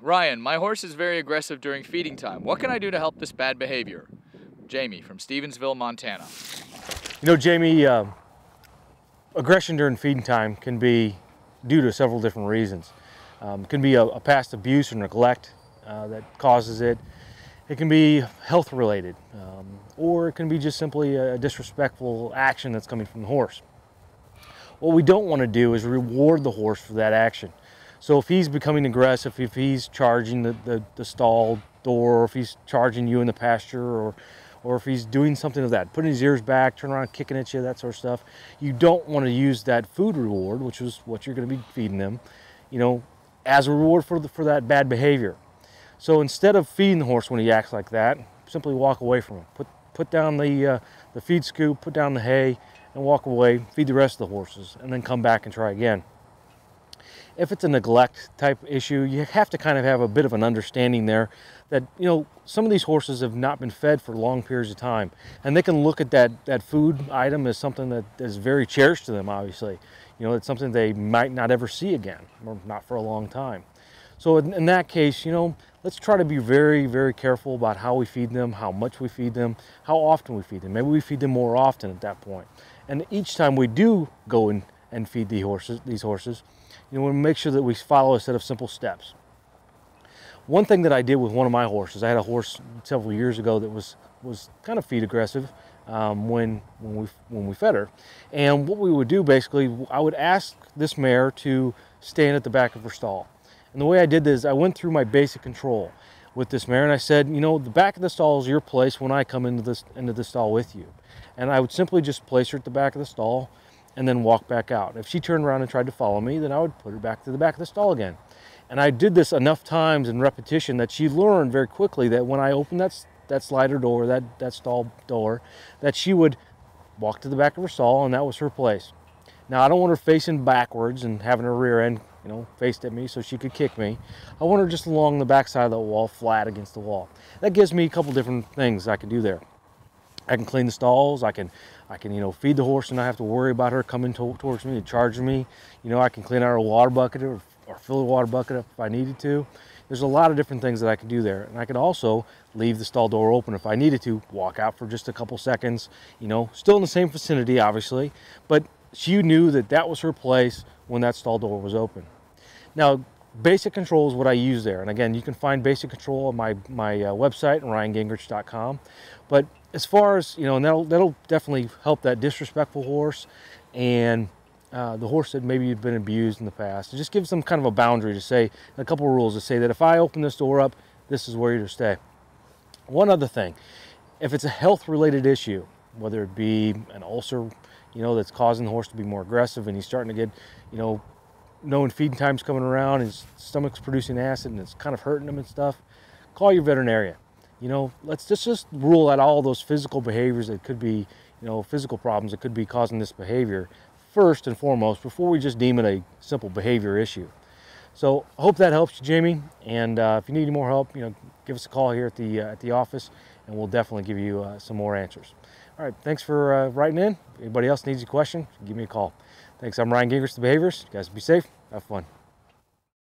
Ryan, my horse is very aggressive during feeding time. What can I do to help this bad behavior? Jamie from Stevensville, Montana. You know, Jamie, aggression during feeding time can be due to several different reasons. It can be a past abuse or neglect that causes it. It can be health related, or it can be just simply a disrespectful action that's coming from the horse. What we don't want to do is reward the horse for that action. So if he's becoming aggressive, if he's charging the stall door, or if he's charging you in the pasture, or if he's doing something of that, putting his ears back, turning around, kicking at you, that sort of stuff, you don't want to use that food reward, which is what you're going to be feeding them, you know, as a reward for that bad behavior. So instead of feeding the horse when he acts like that, simply walk away from him. Put down the feed scoop, put down the hay, and walk away, feed the rest of the horses, and then come back and try again. If it's a neglect type issue, you have to kind of have a bit of an understanding there that, you know, some of these horses have not been fed for long periods of time, and they can look at that food item as something that is very cherished to them, obviously. You know, it's something they might not ever see again, or not for a long time. So in that case, you know, let's try to be very, very careful about how we feed them, how much we feed them, how often we feed them. Maybe we feed them more often at that point. And each time we do go and feed these horses, you know, we make sure that we follow a set of simple steps. One thing that I did with one of my horses, I had a horse several years ago that was kind of feed aggressive when we fed her. And what we would do basically, I would ask this mare to stand at the back of her stall. And the way I did this, I went through my basic control with this mare, and I said, you know, the back of the stall is your place when I come into the stall with you. And I would simply just place her at the back of the stall and then walk back out. If she turned around and tried to follow me, then I would put her back to the back of the stall again. And I did this enough times in repetition that she learned very quickly that when I opened that slider door, that stall door, that she would walk to the back of her stall, and that was her place. Now, I don't want her facing backwards and having her rear end, you know, faced at me so she could kick me. I want her just along the back side of the wall, flat against the wall. That gives me a couple different things I can do there. I can clean the stalls, I can you know, feed the horse and not have to worry about her coming towards me and charging me. You know, I can clean out her water bucket or fill the water bucket up if I needed to. There's a lot of different things that I can do there. And I can also leave the stall door open if I needed to, walk out for just a couple seconds, you know, still in the same vicinity, obviously, but she knew that that was her place when that stall door was open. Now, basic control is what I use there. And again, you can find basic control on my website, ryangingerich.com. But as far as, you know, and that'll definitely help that disrespectful horse and the horse that maybe you've been abused in the past. It just gives them kind of a boundary to say, a couple of rules to say that if I open this door up, this is where you're to stay. One other thing, if it's a health-related issue, whether it be an ulcer, you know, that's causing the horse to be more aggressive and he's starting to get, you know, knowing feeding time's coming around, his stomach's producing acid and it's kind of hurting him and stuff, call your veterinarian. You know, let's just rule out all those physical behaviors that could be, you know, physical problems that could be causing this behavior first and foremost before we just deem it a simple behavior issue. So I hope that helps you, Jamie. And if you need any more help, you know, give us a call here at the office, and we'll definitely give you some more answers. All right, thanks for writing in. If anybody else needs a question, give me a call. Thanks. I'm Ryan Gingerich, the Behaviorist. You guys be safe. Have fun.